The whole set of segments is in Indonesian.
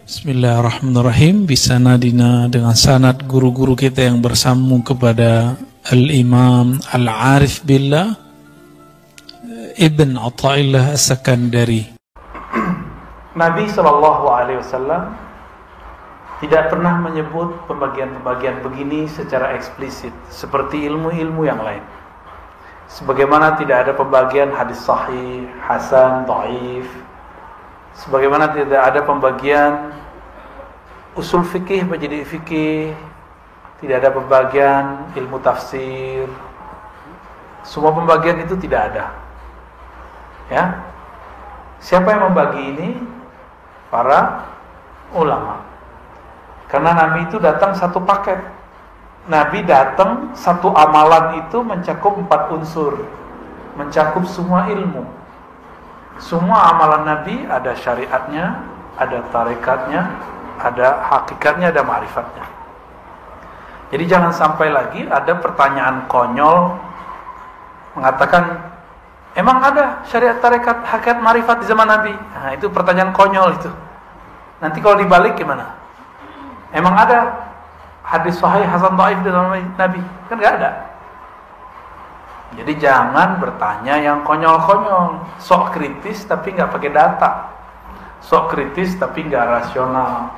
Bismillahirrahmanirrahim. Bisanadina, dengan sanad guru-guru kita yang bersambung kepada Al-Imam Al-Arif Billah Ibn Athaillah As-Sakandari. Nabi SAW tidak pernah menyebut pembagian-pembagian begini secara eksplisit seperti ilmu-ilmu yang lain. Sebagaimana tidak ada pembagian hadis sahih, hasan, dhaif. Sebagaimana tidak ada pembagian usul fikih menjadi fikih, tidak ada pembagian ilmu tafsir. Semua pembagian itu tidak ada. Ya. Siapa yang membagi ini? Para ulama. Karena Nabi itu datang satu paket. Nabi datang satu amalan itu mencakup 4 unsur, mencakup semua ilmu. Semua amalan Nabi ada syariatnya, ada tarekatnya, ada hakikatnya, ada ma'rifatnya. Jadi jangan sampai lagi ada pertanyaan konyol mengatakan, emang ada syariat, tarekat, hakikat, ma'rifat di zaman Nabi? Nah, itu pertanyaan konyol itu. Nanti kalau dibalik gimana? Emang ada hadis sahih, hasan, dhaif di zaman Nabi? Kan nggak ada. Jadi jangan bertanya yang konyol-konyol, sok kritis tapi nggak pakai data, sok kritis tapi nggak rasional.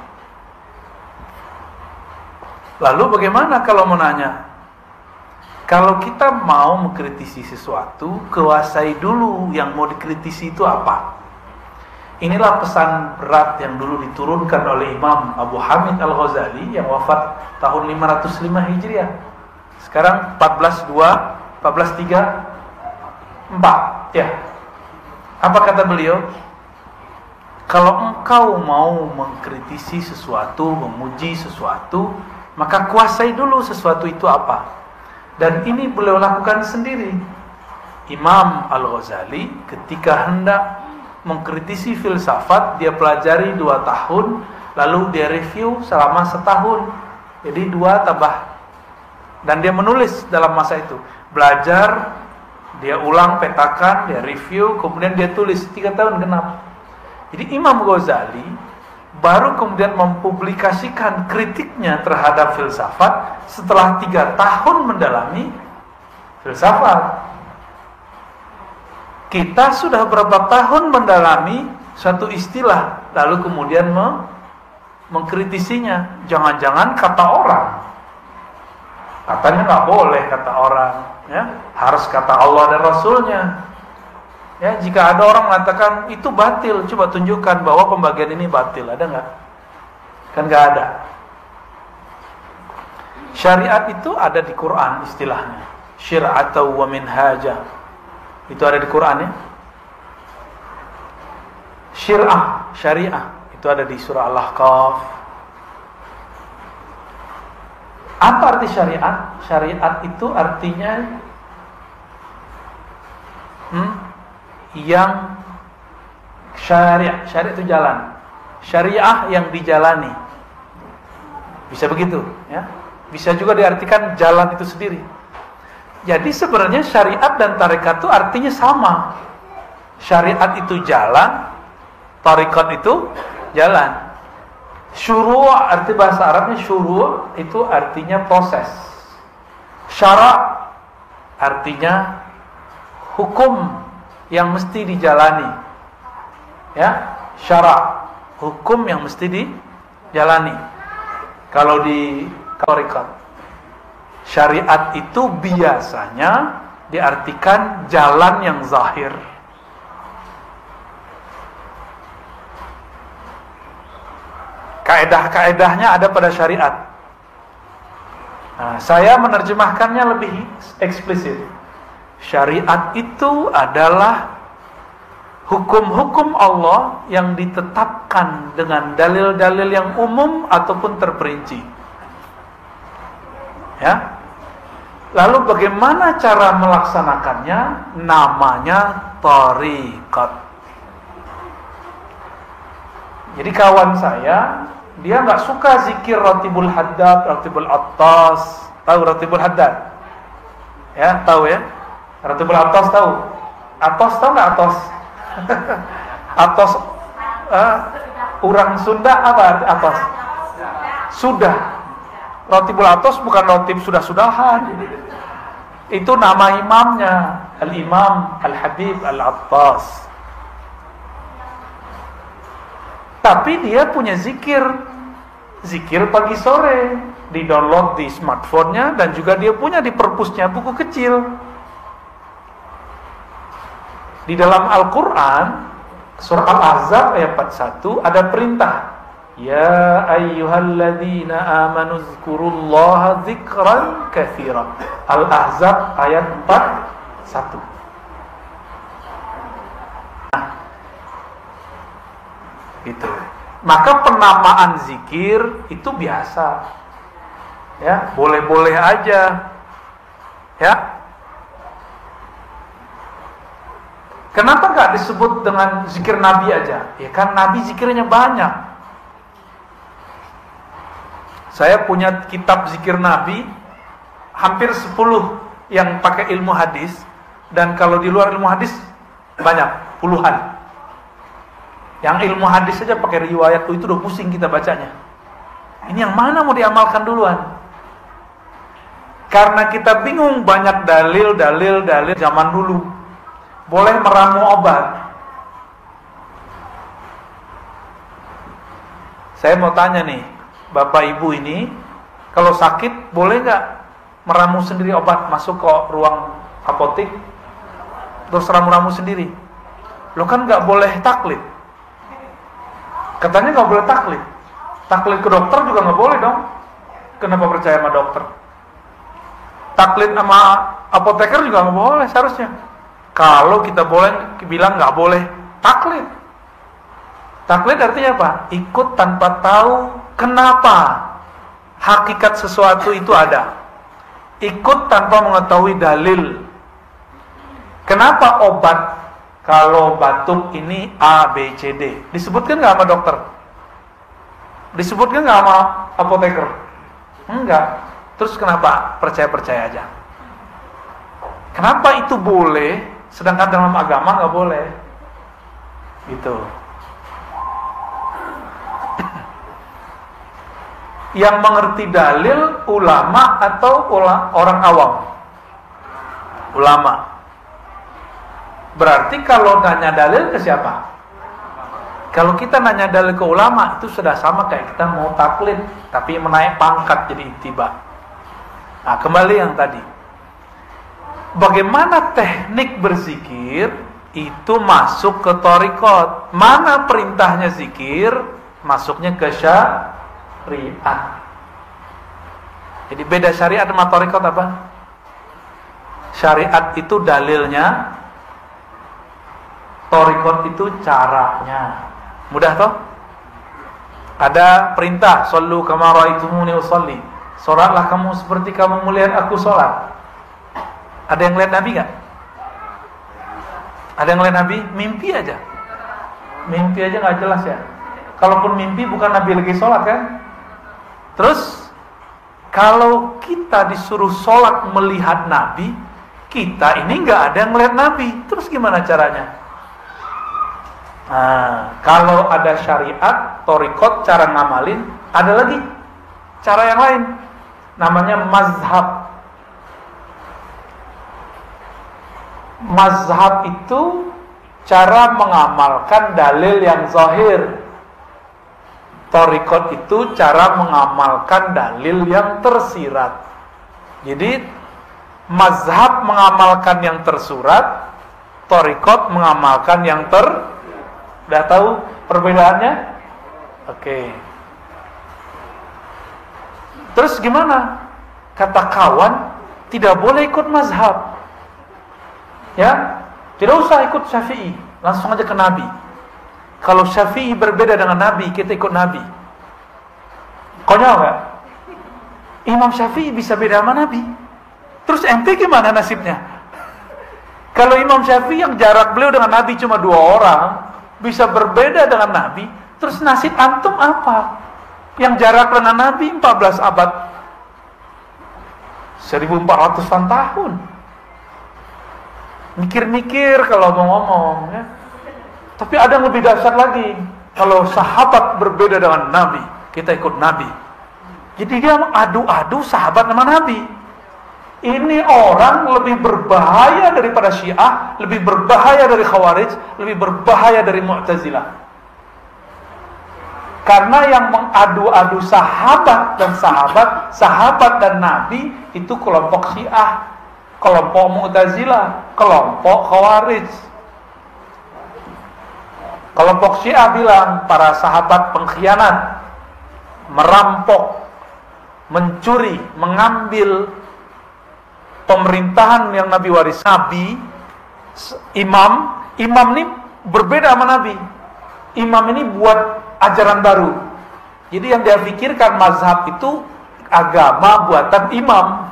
Lalu bagaimana kalau mau nanya? Kalau kita mau mengkritisi sesuatu, kuasai dulu yang mau dikritisi itu apa. Inilah pesan berat yang dulu diturunkan oleh Imam Abu Hamid Al-Ghazali yang wafat tahun 505 Hijriah. Sekarang 1434 ya. Apa kata beliau? Kalau engkau mau mengkritisi sesuatu, memuji sesuatu, maka kuasai dulu sesuatu itu apa. Dan ini beliau lakukan sendiri. Imam Al-Ghazali ketika hendak mengkritisi filsafat, dia pelajari 2 tahun, lalu dia review selama 1 tahun. Jadi 2 tambah. Dan dia menulis dalam masa itu. Belajar, dia ulang, petakan, dia review, kemudian dia tulis 3 tahun genap. Jadi Imam Ghazali baru kemudian mempublikasikan kritiknya terhadap filsafat setelah 3 tahun mendalami filsafat. Kita sudah berapa tahun mendalami satu istilah, lalu kemudian mengkritisinya. Jangan-jangan kata orang. Katanya nggak boleh kata orang, ya, harus kata Allah dan Rasulnya. Ya, jika ada orang mengatakan itu batil, coba tunjukkan bahwa pembagian ini batil, ada nggak? Kan nggak ada. Syariat itu ada di Quran istilahnya, syir'atan wa minhaja. Itu ada di Quran ya. Syariah itu ada di surah Al-Ahqaf. Apa arti syariat? Syariat itu artinya yang syariat itu jalan. Syariah yang dijalani. Bisa begitu, ya. Bisa juga diartikan jalan itu sendiri. Jadi sebenarnya syariat dan tarekat itu artinya sama. Syariat itu jalan, tarekat itu jalan. Syuru' arti bahasa Arabnya syuru' itu artinya proses. Syara' artinya hukum yang mesti dijalani. Ya, syara' hukum yang mesti dijalani. Kalau di tarekat, syariat itu biasanya diartikan jalan yang zahir. Kaedah-kaedahnya ada pada syariat. Nah, saya menerjemahkannya lebih eksplisit. Syariat itu adalah hukum-hukum Allah yang ditetapkan dengan dalil-dalil yang umum ataupun terperinci. Ya. Lalu bagaimana cara melaksanakannya? Namanya thariqat. Jadi kawan saya, dia nggak suka zikir Ratibul Haddad, Ratibul Attas. Tahu Ratibul Haddad? Ya, tahu ya? Ratibul Attas tahu? Atos tahu nggak Atos? Atos orang Sunda apa atos? Sudah. Rotibul atos bukan rotib sudah-sudahan. Itu nama imamnya, Al-Imam Al-Habib Al-Attas. Tapi dia punya zikir pagi sore, di-download di smartphone-nya, dan juga dia punya di perpusnya buku kecil. Di dalam Al-Quran, surah Al-Ahzab ayat 41 ada perintah, ya ayyuhalladzina amanu zkurullaha dzikran katsiran. Al-Ahzab ayat 41. Gitu. Maka penamaan zikir itu biasa, ya, boleh-boleh aja, ya. Kenapa nggak disebut dengan zikir Nabi aja? Ya kan Nabi zikirnya banyak. Saya punya kitab zikir Nabi hampir 10 yang pakai ilmu hadis, dan kalau di luar ilmu hadis banyak, puluhan. Yang ilmu hadis saja pakai riwayat itu udah pusing kita bacanya. Ini yang mana mau diamalkan duluan? Karena kita bingung, banyak dalil zaman dulu. Boleh meramu obat. Saya mau tanya nih, Bapak Ibu ini, kalau sakit boleh nggak meramu sendiri obat, masuk ke ruang apotik terus ramu-ramu sendiri? Lo kan nggak boleh taklid. Katanya nggak boleh taklid. Taklid ke dokter juga nggak boleh dong. Kenapa percaya sama dokter? Taklid sama apoteker juga nggak boleh seharusnya. Kalau kita boleh bilang nggak boleh taklid. Taklid artinya apa? Ikut tanpa tahu kenapa hakikat sesuatu itu ada. Ikut tanpa mengetahui dalil. Kenapa obat kalau batuk ini A, B, C, D? Disebutkan nggak sama dokter? Disebutkan nggak sama apoteker? Enggak. Terus kenapa percaya-percaya aja? Kenapa itu boleh, sedangkan dalam agama nggak boleh? Gitu. Yang mengerti dalil ulama atau orang awam? Ulama. Berarti kalau nanya dalil ke siapa? Kalau kita nanya dalil ke ulama, itu sudah sama kayak kita mau taklid, tapi menaik pangkat jadi ittiba. Nah, kembali yang tadi. Bagaimana teknik berzikir itu masuk ke thariqat? Mana perintahnya zikir, masuknya ke syariat. Jadi beda syariat sama thariqat apa? Syariat itu dalilnya, thariqat itu caranya. Mudah toh? Ada perintah, sallu kama ra'aitumuni usolli. Salatlah kamu seperti kamu melihat aku salat. Ada yang lihat Nabi enggak? Ada yang lihat Nabi? Mimpi aja. Mimpi aja enggak jelas ya. Kalaupun mimpi bukan Nabi lagi salat kan? Terus kalau kita disuruh salat melihat Nabi, kita ini enggak ada yang lihat Nabi. Terus gimana caranya? Nah, kalau ada syariat, thariqat, cara ngamalin, ada lagi cara yang lain, namanya mazhab. Mazhab itu cara mengamalkan dalil yang zahir. Thariqat itu cara mengamalkan dalil yang tersirat. Jadi mazhab mengamalkan yang tersurat, thariqat mengamalkan yang Udah tahu perbedaannya? Oke. Terus gimana? Kata kawan, tidak boleh ikut mazhab. Ya, tidak usah ikut Syafi'i, langsung aja ke Nabi. Kalau Syafi'i berbeda dengan Nabi, kita ikut Nabi. Konyol nggak? Imam Syafi'i bisa beda sama Nabi. Terus ente gimana nasibnya? Kalau Imam Syafi'i yang jarak beliau dengan Nabi cuma 2 orang, bisa berbeda dengan Nabi, terus nasib antum apa? Yang jarak dengan Nabi 14 abad, 1400-an tahun. Mikir-mikir kalau mau ngomong ya. Tapi ada yang lebih dahsyat lagi. Kalau sahabat berbeda dengan Nabi, kita ikut Nabi. Jadi dia adu-adu sahabat sama Nabi. Ini orang lebih berbahaya daripada Syiah, lebih berbahaya dari Khawarij, lebih berbahaya dari Mu'tazilah. Karena yang mengadu-adu sahabat dan Nabi itu kelompok Syiah, kelompok Mu'tazilah, kelompok Khawarij. Kelompok Syiah bilang para sahabat pengkhianat, merampok, mencuri, mengambil pemerintahan yang Nabi waris. Nabi, imam ini berbeda sama Nabi. Imam ini buat ajaran baru. Jadi yang dia pikirkan mazhab itu agama buatan imam.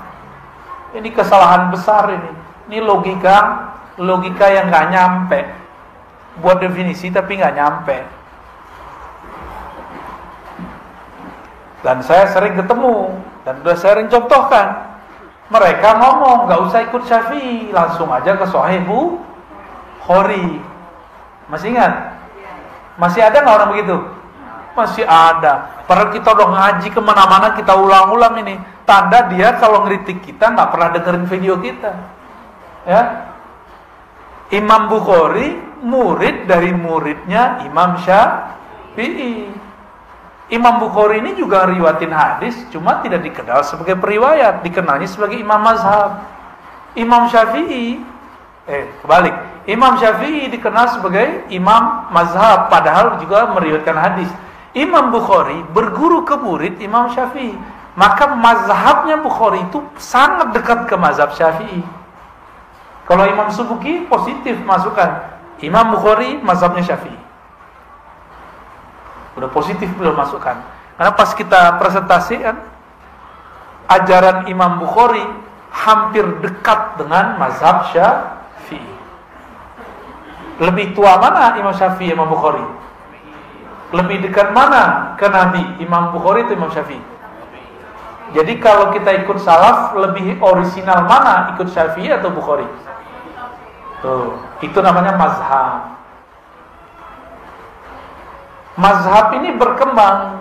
Ini kesalahan besar ini. Ini logika yang nggak nyampe. Buat definisi tapi nggak nyampe. Dan saya sering ketemu dan udah sering contohkan. Mereka ngomong nggak usah ikut Syafi'i, langsung aja ke Sahih Bukhari. Masih ingat? Masih ada nggak orang begitu? Masih ada. Padahal kita udah ngaji kemana-mana, kita ulang-ulang ini. Tanda dia kalau ngeritik kita nggak pernah dengerin video kita. Ya, Imam Bukhari murid dari muridnya Imam Syafi'i. Imam Bukhari ini juga riwayatin hadis, cuma tidak dikenal sebagai periwayat, dikenalnya sebagai imam mazhab. Imam Syafi'i, kebalik. Imam Syafi'i dikenal sebagai imam mazhab, padahal juga meriwayatkan hadis. Imam Bukhari berguru ke murid Imam Syafi'i, maka mazhabnya Bukhari itu sangat dekat ke mazhab Syafi'i. Kalau Imam Subuki positif masukkan, Imam Bukhari mazhabnya Syafi'i. Udah positif belum masukkan. Karena pas kita presentasikan ajaran Imam Bukhari hampir dekat dengan mazhab Syafi'i. Lebih tua mana Imam Syafi'i, Imam Bukhari? Lebih dekat mana ke Nabi, Imam Bukhari atau Imam Syafi'i? Jadi kalau kita ikut salaf, lebih orisinal mana, ikut Syafi'i atau Bukhari? Tuh, itu namanya mazhab. Mazhab ini berkembang,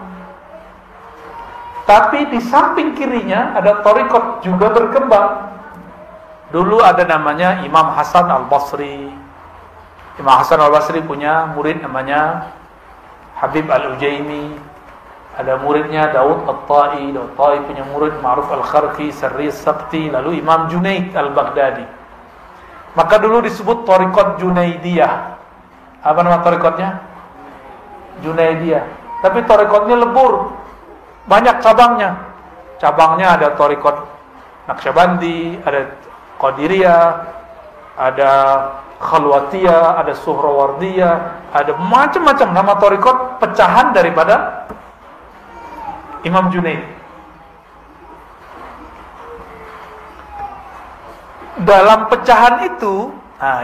tapi di samping kirinya ada thariqat juga berkembang. Dulu ada namanya Imam Hasan Al-Basri. Imam Hasan Al-Basri punya murid namanya Habib Al-Ujaimi. Ada muridnya Daud At-Tai. Daud At-Tai punya murid Ma'ruf Al-Kharqi, Sarri Sabti. Lalu Imam Junaid Al-Baghdadi. Maka dulu disebut thariqat Junaidiyah. Apa nama thariqatnya? Junaidiyah. Tapi thariqatnya lebur, banyak cabangnya. Cabangnya ada thariqat Naqsyabandi, ada Qadiriyah, ada Khalwatiyah, ada Suhrawardiyah, ada macam-macam nama thariqat pecahan daripada Imam Junaid. Dalam pecahan itu,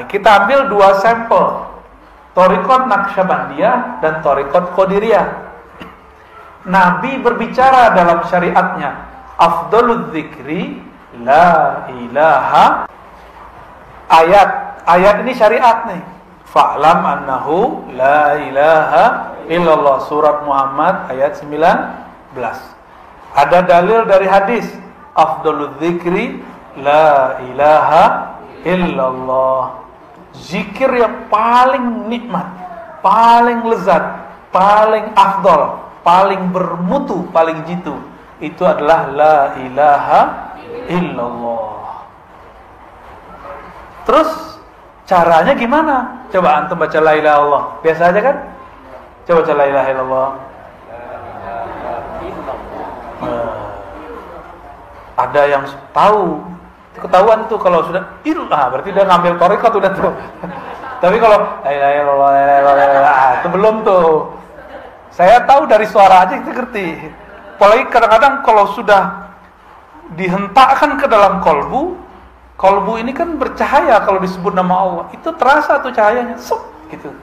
kita ambil dua sampel. Thariqat Naqsyabandiyah dan Thariqat Qadiriyah. Nabi berbicara dalam syariatnya, afdalul dzikri la ilaha. Ayat ini syariat nih. Fa'lam annahu la ilaha illallah, surat Muhammad ayat 19. Ada dalil dari hadis, afdalul dzikri la ilaha illallah. Zikir yang paling nikmat, paling lezat, paling afdal, paling bermutu, paling jitu, itu adalah la ilaha illallah. Terus caranya gimana? Coba antum baca la ilaha illallah. Biasa aja kan? Coba baca la ilaha illallah. Ada yang tahu, ketahuan tuh kalau sudah berarti dia ngambil thariqat udah tuh. Tapi kalau la ilaha illallah itu belum tuh. Saya tahu dari suara aja kita ngerti. Apalagi kadang-kadang kalau sudah dihentakkan ke dalam kolbu ini kan bercahaya kalau disebut nama Allah. Itu terasa tuh cahayanya, gitu.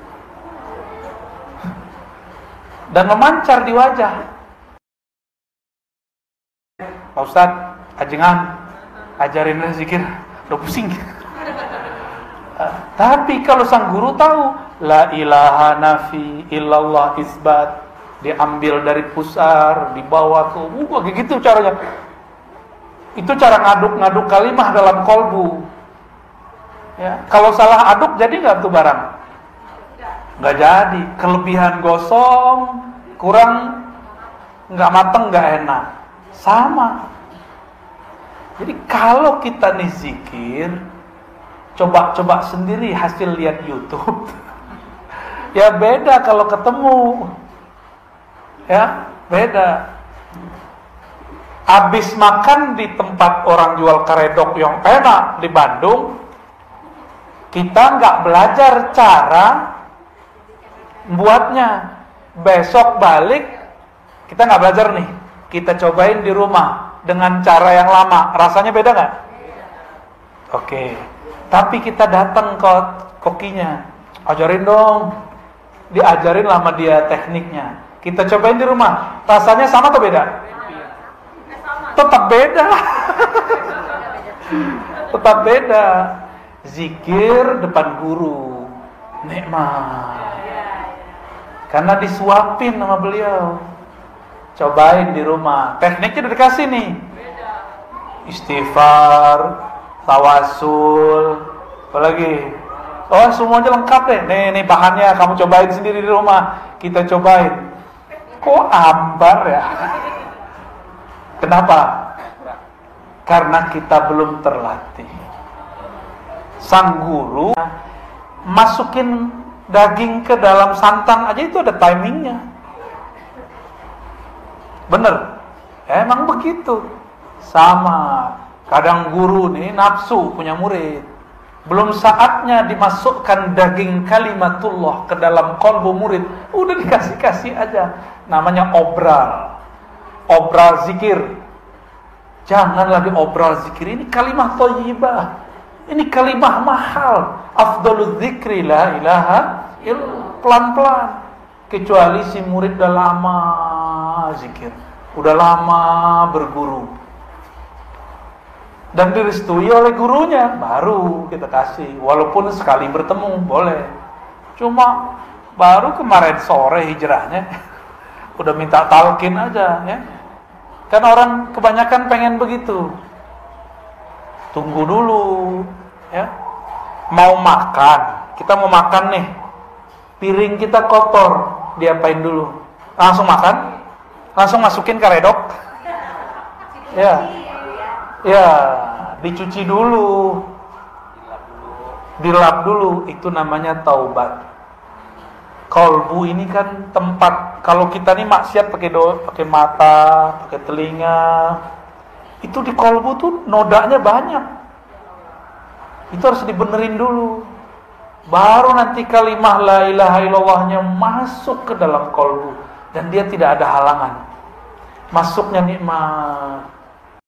Dan memancar di wajah. Pak Ustadz, ajengan ajarin zikir, udah pusing. Tapi kalau sang guru tahu la ilaha nafi illallah isbat, diambil dari pusar, dibawa ke kayak gitu caranya. Itu cara ngaduk-ngaduk kalimah dalam kolbu. Ya, kalau salah aduk jadi nggak tuh barang? Nggak jadi. Kelebihan gosong, kurang nggak mateng, nggak enak. Sama. Jadi kalau kita nih zikir, coba sendiri hasil lihat YouTube. Ya beda kalau ketemu. Ya beda. Habis makan di tempat orang jual karedok yang enak di Bandung, kita nggak belajar cara buatnya. Besok balik, kita nggak belajar nih. Kita cobain di rumah dengan cara yang lama. Rasanya beda nggak? Oke. Tapi kita datang ke kokinya, ajarin dong. Diajarin lama dia tekniknya. Kita cobain di rumah. Rasanya sama atau beda? Tetap beda. Tetap beda. Zikir depan guru nikmat, karena disuapin sama beliau. Cobain di rumah, tekniknya udah dikasih nih. Istighfar, tawasul, apalagi? Oh semuanya lengkap deh. Nih bahannya kamu cobain sendiri di rumah. Kita cobain. Kok ambar ya? Kenapa? Karena kita belum terlatih. Sang guru masukin daging ke dalam santan aja itu ada timingnya. Bener? Emang begitu. Sama. Kadang guru nih nafsu punya murid. Belum saatnya dimasukkan daging kalimatullah ke dalam kolbu murid, udah dikasih-kasih aja. Namanya obral. Obral zikir. Jangan lagi obral zikir. Ini kalimah thayyibah. Ini kalimah mahal. Afdalul dzikri la ilaha illallah. Pelan-pelan. Kecuali si murid udah lama zikir, udah lama berguru dan direstui oleh gurunya, baru kita kasih. Walaupun sekali bertemu boleh. Cuma baru kemarin sore hijrahnya udah minta talqin aja ya. Kan orang kebanyakan pengen begitu. Tunggu dulu ya. Mau makan, kita mau makan nih. Piring kita kotor, diapain dulu? Langsung makan? Langsung masukin karedok? Ya. Ya, dicuci dulu. Dilap dulu, itu namanya taubat. Kolbu ini kan tempat, kalau kita nih maksiat pakai mata, pakai telinga, itu di kolbu tuh nodanya banyak. Itu harus dibenerin dulu. Baru nanti kalimah la ilaha illallahnya masuk ke dalam kolbu dan dia tidak ada halangan. Masuknya nikmat.